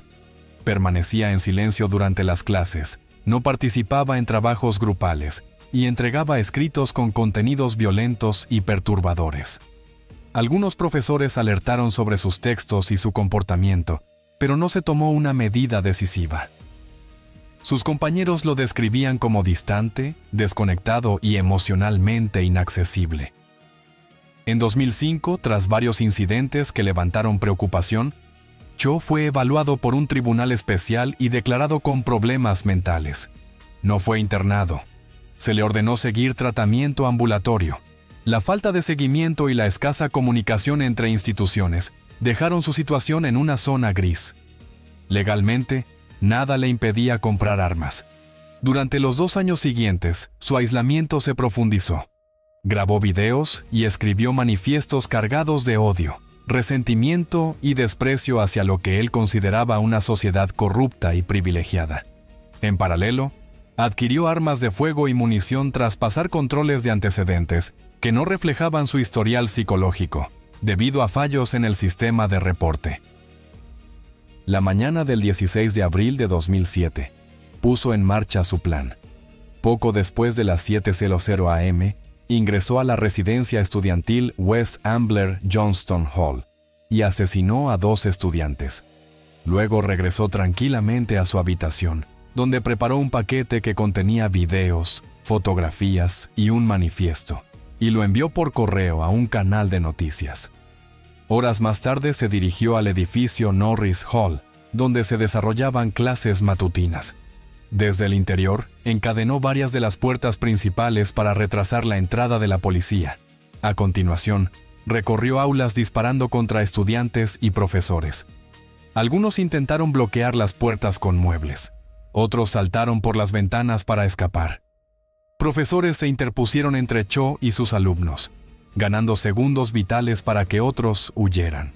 Permanecía en silencio durante las clases, no participaba en trabajos grupales y entregaba escritos con contenidos violentos y perturbadores. Algunos profesores alertaron sobre sus textos y su comportamiento, pero no se tomó una medida decisiva. Sus compañeros lo describían como distante, desconectado y emocionalmente inaccesible. En 2005, tras varios incidentes que levantaron preocupación, Cho fue evaluado por un tribunal especial y declarado con problemas mentales. No fue internado. Se le ordenó seguir tratamiento ambulatorio. La falta de seguimiento y la escasa comunicación entre instituciones dejaron su situación en una zona gris. Legalmente, nada le impedía comprar armas. Durante los 2 años siguientes, su aislamiento se profundizó. Grabó videos y escribió manifiestos cargados de odio, resentimiento y desprecio hacia lo que él consideraba una sociedad corrupta y privilegiada. En paralelo, adquirió armas de fuego y munición tras pasar controles de antecedentes que no reflejaban su historial psicológico, debido a fallos en el sistema de reporte. La mañana del 16 de abril de 2007, puso en marcha su plan. Poco después de las 7:00 am, ingresó a la residencia estudiantil West Ambler Johnston Hall y asesinó a 2 estudiantes. Luego regresó tranquilamente a su habitación, donde preparó un paquete que contenía videos, fotografías y un manifiesto, y lo envió por correo a un canal de noticias. Horas más tarde se dirigió al edificio Norris Hall, donde se desarrollaban clases matutinas. Desde el interior, encadenó varias de las puertas principales para retrasar la entrada de la policía. A continuación, recorrió aulas disparando contra estudiantes y profesores. Algunos intentaron bloquear las puertas con muebles. Otros saltaron por las ventanas para escapar. Profesores se interpusieron entre Cho y sus alumnos, ganando segundos vitales para que otros huyeran.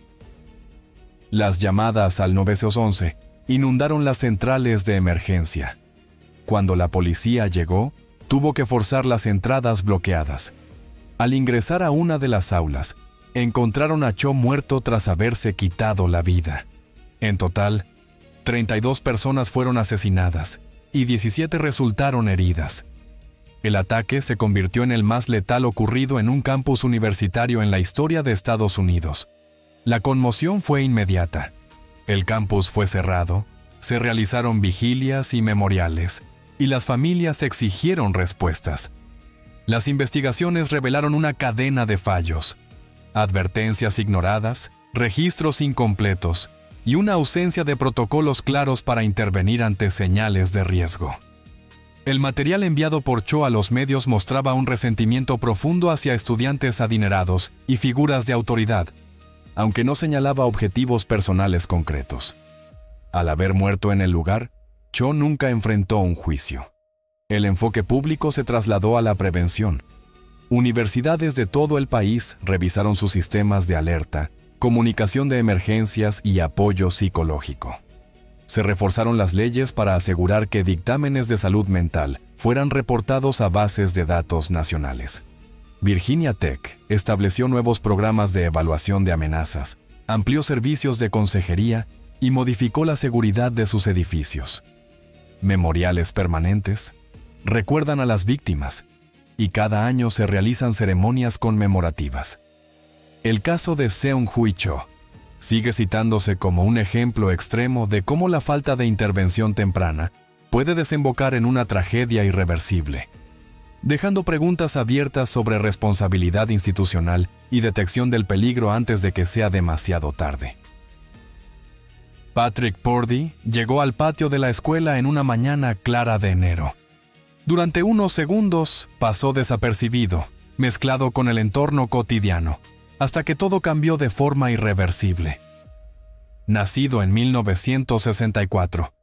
Las llamadas al 911 inundaron las centrales de emergencia. Cuando la policía llegó, tuvo que forzar las entradas bloqueadas. Al ingresar a una de las aulas, encontraron a Cho muerto tras haberse quitado la vida. En total, 32 personas fueron asesinadas y 17 resultaron heridas. El ataque se convirtió en el más letal ocurrido en un campus universitario en la historia de Estados Unidos. La conmoción fue inmediata. El campus fue cerrado, se realizaron vigilias y memoriales, y las familias exigieron respuestas. Las investigaciones revelaron una cadena de fallos, advertencias ignoradas, registros incompletos y una ausencia de protocolos claros para intervenir ante señales de riesgo. El material enviado por Cho a los medios mostraba un resentimiento profundo hacia estudiantes adinerados y figuras de autoridad, aunque no señalaba objetivos personales concretos. Al haber muerto en el lugar, Cho nunca enfrentó un juicio. El enfoque público se trasladó a la prevención. Universidades de todo el país revisaron sus sistemas de alerta, comunicación de emergencias y apoyo psicológico. Se reforzaron las leyes para asegurar que dictámenes de salud mental fueran reportados a bases de datos nacionales. Virginia Tech estableció nuevos programas de evaluación de amenazas, amplió servicios de consejería y modificó la seguridad de sus edificios. Memoriales permanentes recuerdan a las víctimas y cada año se realizan ceremonias conmemorativas. El caso de Seung-Hui Cho sigue citándose como un ejemplo extremo de cómo la falta de intervención temprana puede desembocar en una tragedia irreversible, dejando preguntas abiertas sobre responsabilidad institucional y detección del peligro antes de que sea demasiado tarde. Patrick Purdy llegó al patio de la escuela en una mañana clara de enero. Durante unos segundos pasó desapercibido, mezclado con el entorno cotidiano, hasta que todo cambió de forma irreversible. Nacido en 1964,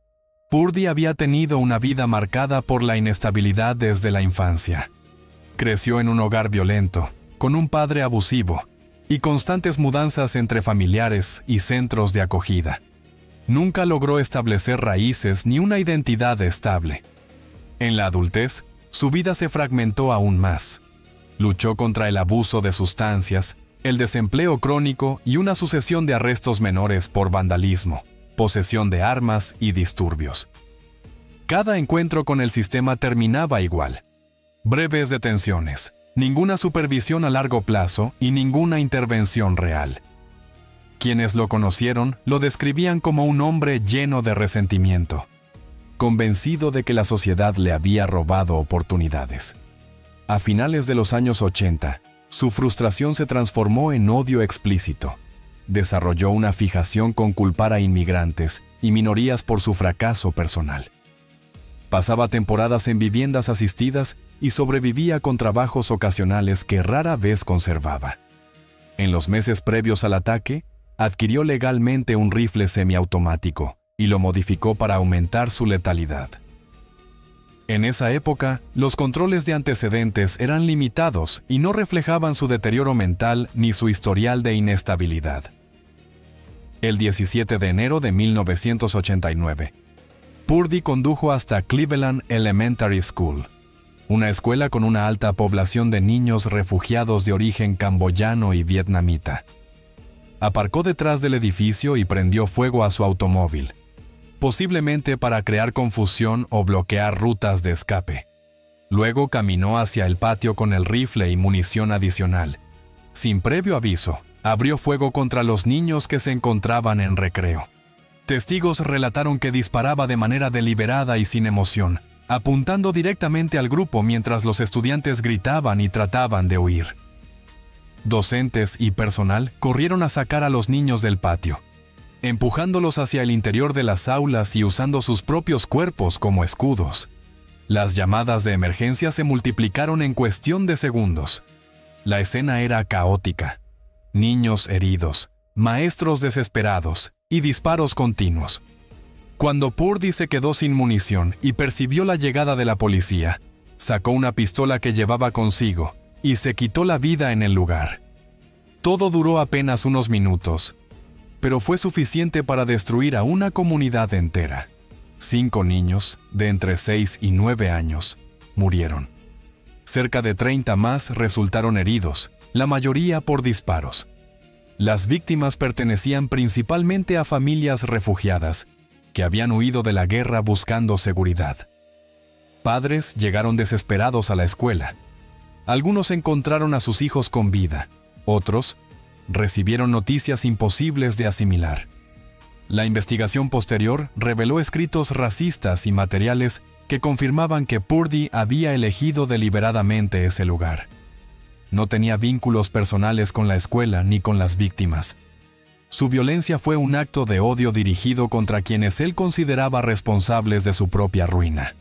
Purdy había tenido una vida marcada por la inestabilidad desde la infancia. Creció en un hogar violento, con un padre abusivo y constantes mudanzas entre familiares y centros de acogida. Nunca logró establecer raíces ni una identidad estable. En la adultez, su vida se fragmentó aún más. Luchó contra el abuso de sustancias, el desempleo crónico y una sucesión de arrestos menores por vandalismo, posesión de armas y disturbios. Cada encuentro con el sistema terminaba igual. Breves detenciones, ninguna supervisión a largo plazo y ninguna intervención real. Quienes lo conocieron lo describían como un hombre lleno de resentimiento, convencido de que la sociedad le había robado oportunidades. A finales de los años 80, su frustración se transformó en odio explícito. Desarrolló una fijación con culpar a inmigrantes y minorías por su fracaso personal. Pasaba temporadas en viviendas asistidas y sobrevivía con trabajos ocasionales que rara vez conservaba. En los meses previos al ataque, adquirió legalmente un rifle semiautomático y lo modificó para aumentar su letalidad. En esa época, los controles de antecedentes eran limitados y no reflejaban su deterioro mental ni su historial de inestabilidad. El 17 de enero de 1989, Purdy condujo hasta Cleveland Elementary School, una escuela con una alta población de niños refugiados de origen camboyano y vietnamita. Aparcó detrás del edificio y prendió fuego a su automóvil, posiblemente para crear confusión o bloquear rutas de escape. Luego caminó hacia el patio con el rifle y munición adicional. Sin previo aviso, abrió fuego contra los niños que se encontraban en recreo. Testigos relataron que disparaba de manera deliberada y sin emoción, apuntando directamente al grupo mientras los estudiantes gritaban y trataban de huir. Docentes y personal corrieron a sacar a los niños del patio, empujándolos hacia el interior de las aulas y usando sus propios cuerpos como escudos. Las llamadas de emergencia se multiplicaron en cuestión de segundos. La escena era caótica. Niños heridos, maestros desesperados y disparos continuos. Cuando Purdy se quedó sin munición y percibió la llegada de la policía, sacó una pistola que llevaba consigo y se quitó la vida en el lugar. Todo duró apenas unos minutos, pero fue suficiente para destruir a una comunidad entera. 5 niños, de entre 6 y 9 años, murieron. Cerca de 30 más resultaron heridos, la mayoría por disparos. Las víctimas pertenecían principalmente a familias refugiadas, que habían huido de la guerra buscando seguridad. Padres llegaron desesperados a la escuela. Algunos encontraron a sus hijos con vida, otros recibieron noticias imposibles de asimilar. La investigación posterior reveló escritos racistas y materiales que confirmaban que Purdy había elegido deliberadamente ese lugar. No tenía vínculos personales con la escuela ni con las víctimas. Su violencia fue un acto de odio dirigido contra quienes él consideraba responsables de su propia ruina.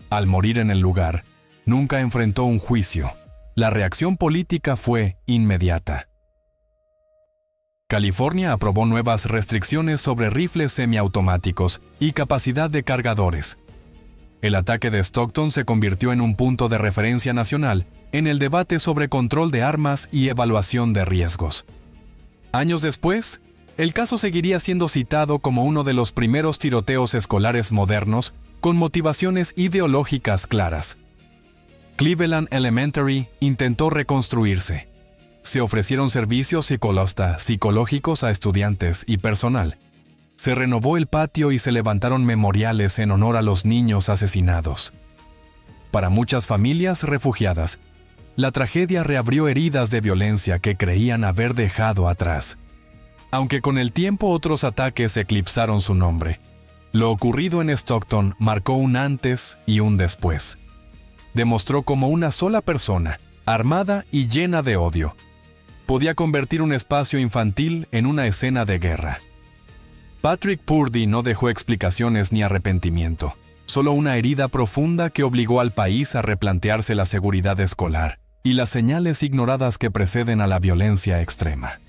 Al morir en el lugar, nunca enfrentó un juicio. La reacción política fue inmediata. California aprobó nuevas restricciones sobre rifles semiautomáticos y capacidad de cargadores. El ataque de Stockton se convirtió en un punto de referencia nacional en el debate sobre control de armas y evaluación de riesgos. Años después, el caso seguiría siendo citado como uno de los primeros tiroteos escolares modernos con motivaciones ideológicas claras. Cleveland Elementary intentó reconstruirse. Se ofrecieron servicios psicológicos a estudiantes y personal. Se renovó el patio y se levantaron memoriales en honor a los niños asesinados. Para muchas familias refugiadas, la tragedia reabrió heridas de violencia que creían haber dejado atrás. Aunque con el tiempo otros ataques eclipsaron su nombre, lo ocurrido en Stockton marcó un antes y un después. Demostró cómo una sola persona, armada y llena de odio, podía convertir un espacio infantil en una escena de guerra. Patrick Purdy no dejó explicaciones ni arrepentimiento, solo una herida profunda que obligó al país a replantearse la seguridad escolar y las señales ignoradas que preceden a la violencia extrema.